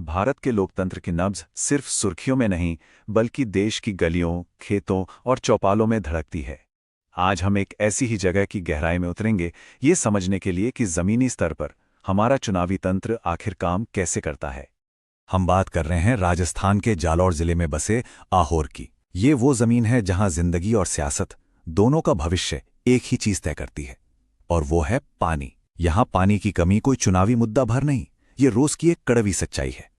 भारत के लोकतंत्र की नब्ज सिर्फ सुर्खियों में नहीं बल्कि देश की गलियों, खेतों और चौपालों में धड़कती है। आज हम एक ऐसी ही जगह की गहराई में उतरेंगे, ये समझने के लिए कि जमीनी स्तर पर हमारा चुनावी तंत्र आखिर काम कैसे करता है। हम बात कर रहे हैं राजस्थान के जालौर जिले में बसे आहोर की। ये वो जमीन है जहां जिंदगी और सियासत दोनों का भविष्य एक ही चीज तय करती है, और वो है पानी। यहां पानी की कमी कोई चुनावी मुद्दा भर नहीं, ये रोज की एक कड़वी सच्चाई है।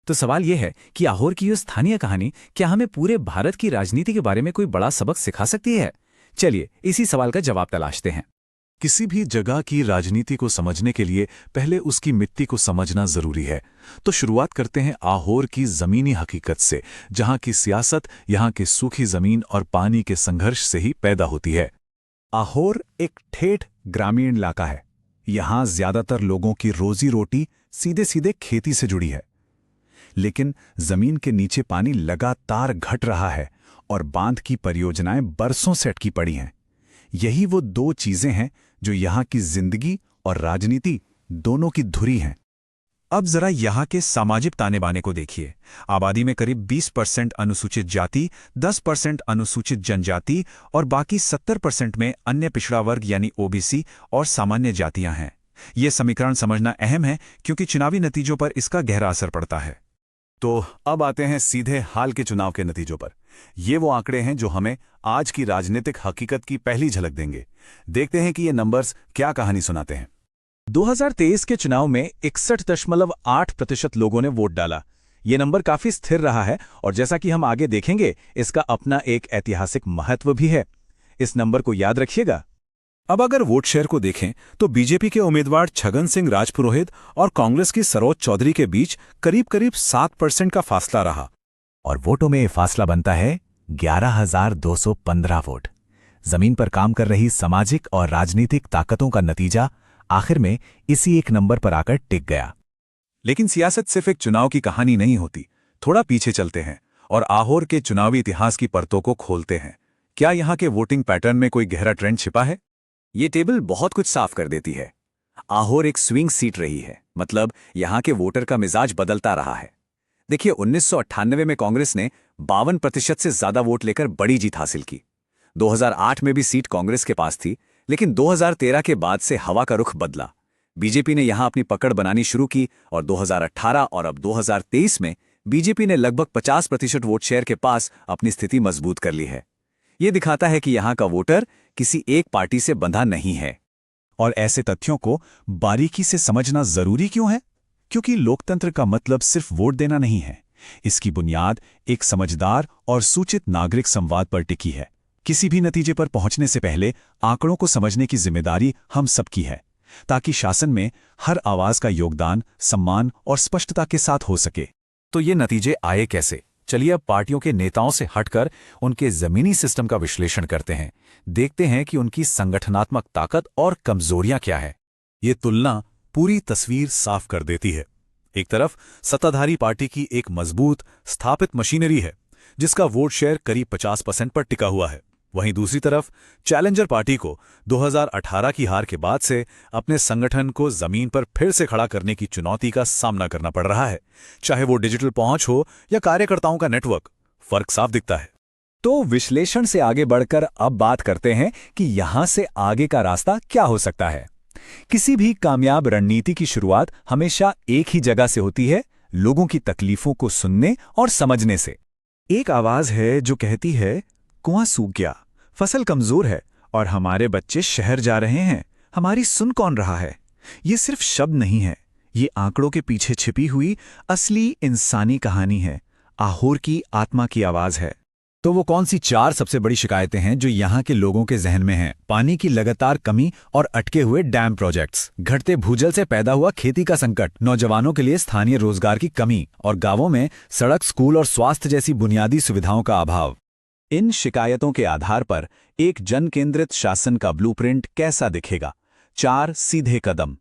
तो सवाल यह है कि आहोर की ये स्थानीय कहानी क्या हमें पूरे भारत की राजनीति के बारे में कोई बड़ा सबक सिखा सकती है? चलिए इसी सवाल का जवाब तलाशते हैं। किसी भी जगह की राजनीति को समझने के लिए पहले उसकी मिट्टी को समझना जरूरी है। तो शुरुआत करते हैं आहोर की जमीनी हकीकत से, जहां की सियासत यहां की सूखी जमीन और पानी के संघर्ष से ही पैदा होती है। आहोर एक ठेठ ग्रामीण इलाका है। यहां ज्यादातर लोगों की रोजी रोटी सीधे सीधे खेती से जुड़ी है, लेकिन जमीन के नीचे पानी लगातार घट रहा है और बांध की परियोजनाएं बरसों से अटकी पड़ी हैं। यही वो दो चीजें हैं जो यहां की जिंदगी और राजनीति दोनों की धुरी हैं। अब जरा यहाँ के सामाजिक ताने बाने को देखिए। आबादी में करीब 20% अनुसूचित जाति, 10% अनुसूचित जनजाति और बाकी 70% में अन्य पिछड़ा वर्ग यानी ओबीसी और सामान्य जातियां हैं। ये समीकरण समझना अहम है क्योंकि चुनावी नतीजों पर इसका गहरा असर पड़ता है। तो अब आते हैं सीधे हाल के चुनाव के नतीजों पर। ये वो आंकड़े हैं जो हमें आज की राजनीतिक हकीकत की पहली झलक देंगे। देखते हैं कि ये नंबर्स क्या कहानी सुनाते हैं। 2023 के चुनाव में 61.8% लोगों ने वोट डाला। ये नंबर काफी स्थिर रहा है और जैसा कि हम आगे देखेंगे, इसका अपना एक ऐतिहासिक महत्व भी है। इस नंबर को याद रखिएगा। अब अगर वोट शेयर को देखें तो बीजेपी के उम्मीदवार छगन सिंह राजपुरोहित और कांग्रेस की सरोज चौधरी के बीच करीब करीब 7% का फासला रहा। और वोटों में ये फासला बनता है 11,215 वोट। जमीन पर काम कर रही सामाजिक और राजनीतिक ताकतों का नतीजा आखिर में इसी एक नंबर पर आकर टिक गया। लेकिन सियासत सिर्फ एक चुनाव की कहानी नहीं होती। थोड़ा पीछे चलते हैं और आहोर के चुनावी इतिहास की परतों को खोलते हैं। क्या यहाँ के वोटिंग पैटर्न में कोई गहरा ट्रेंड छिपा है? ये टेबल बहुत कुछ साफ कर देती है। आहोर एक स्विंग सीट रही है, मतलब यहाँ के वोटर का मिजाज बदलता रहा है। देखिए, 1998 में कांग्रेस ने 52% से ज्यादा वोट लेकर बड़ी जीत हासिल की। 2008 में भी सीट कांग्रेस के पास थी, लेकिन 2013 के बाद से हवा का रुख बदला। बीजेपी ने यहां अपनी पकड़ बनानी शुरू की और 2018 और अब 2023 में बीजेपी ने लगभग 50% वोट शेयर के पास अपनी स्थिति मजबूत कर ली है। ये दिखाता है कि यहां का वोटर किसी एक पार्टी से बंधा नहीं है। और ऐसे तथ्यों को बारीकी से समझना जरूरी क्यों है? क्योंकि लोकतंत्र का मतलब सिर्फ वोट देना नहीं है। इसकी बुनियाद एक समझदार और सूचित नागरिक संवाद पर टिकी है। किसी भी नतीजे पर पहुंचने से पहले आंकड़ों को समझने की जिम्मेदारी हम सबकी है, ताकि शासन में हर आवाज का योगदान सम्मान और स्पष्टता के साथ हो सके। तो ये नतीजे आए कैसे? चलिए अब पार्टियों के नेताओं से हटकर उनके जमीनी सिस्टम का विश्लेषण करते हैं। देखते हैं कि उनकी संगठनात्मक ताकत और कमजोरियां क्या है। ये तुलना पूरी तस्वीर साफ कर देती है। एक तरफ सत्ताधारी पार्टी की एक मजबूत स्थापित मशीनरी है जिसका वोट शेयर करीब 50% पर टिका हुआ है। वहीं दूसरी तरफ चैलेंजर पार्टी को 2018 की हार के बाद से अपने संगठन को जमीन पर फिर से खड़ा करने की चुनौती का सामना करना पड़ रहा है। चाहे वो डिजिटल पहुंच हो या कार्यकर्ताओं का नेटवर्क, फर्क साफ दिखता है। तो विश्लेषण से आगे बढ़कर अब बात करते हैं कि यहां से आगे का रास्ता क्या हो सकता है। किसी भी कामयाब रणनीति की शुरुआत हमेशा एक ही जगह से होती है, लोगों की तकलीफों को सुनने और समझने से। एक आवाज है जो कहती है, कुआं सूख गया, फसल कमजोर है और हमारे बच्चे शहर जा रहे हैं, हमारी सुन कौन रहा है। ये सिर्फ शब्द नहीं है, ये आंकड़ों के पीछे छिपी हुई असली इंसानी कहानी है। आहोर की आत्मा की आवाज है। तो वो कौन सी 4 सबसे बड़ी शिकायतें हैं जो यहाँ के लोगों के जहन में हैं? पानी की लगातार कमी और अटके हुए डैम प्रोजेक्ट्स, घटते भूजल से पैदा हुआ खेती का संकट, नौजवानों के लिए स्थानीय रोजगार की कमी और गांवों में सड़क, स्कूल और स्वास्थ्य जैसी बुनियादी सुविधाओं का अभाव। इन शिकायतों के आधार पर एक जन केंद्रित शासन का ब्लूप्रिंट कैसा दिखेगा? 4 सीधे कदम।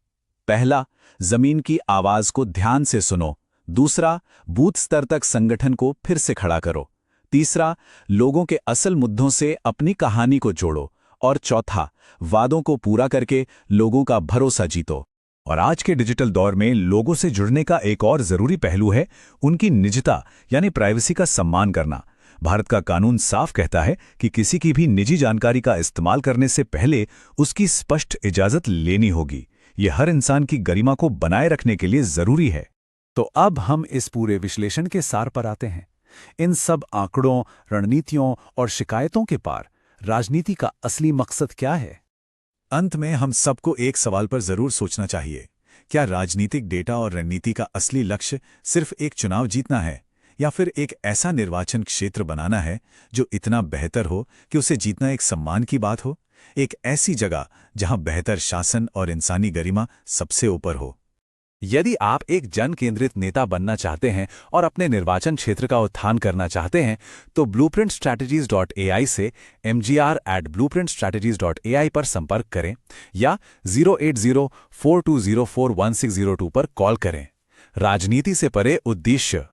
पहला, जमीन की आवाज को ध्यान से सुनो। दूसरा, बूथ स्तर तक संगठन को फिर से खड़ा करो। तीसरा, लोगों के असल मुद्दों से अपनी कहानी को जोड़ो। और चौथा, वादों को पूरा करके लोगों का भरोसा जीतो। और आज के डिजिटल दौर में लोगों से जुड़ने का एक और जरूरी पहलू है उनकी निजता यानी प्राइवेसी का सम्मान करना। भारत का कानून साफ कहता है कि किसी की भी निजी जानकारी का इस्तेमाल करने से पहले उसकी स्पष्ट इजाजत लेनी होगी। यह हर इंसान की गरिमा को बनाए रखने के लिए जरूरी है। तो अब हम इस पूरे विश्लेषण के सार पर आते हैं। इन सब आंकड़ों, रणनीतियों और शिकायतों के पार राजनीति का असली मकसद क्या है? अंत में हम सबको एक सवाल पर जरूर सोचना चाहिए। क्या राजनीतिक डेटा और रणनीति का असली लक्ष्य सिर्फ एक चुनाव जीतना है, या फिर एक ऐसा निर्वाचन क्षेत्र बनाना है जो इतना बेहतर हो कि उसे जीतना एक सम्मान की बात हो, एक ऐसी जगह जहां बेहतर शासन और इंसानी गरिमा सबसे ऊपर हो? यदि आप एक जन केंद्रित नेता बनना चाहते हैं और अपने निर्वाचन क्षेत्र का उत्थान करना चाहते हैं, तो blueprintstrategies.ai से mgr@blueprintstrategies.ai पर संपर्क करें या 08042041602 पर कॉल करें। राजनीति से परे उद्देश्य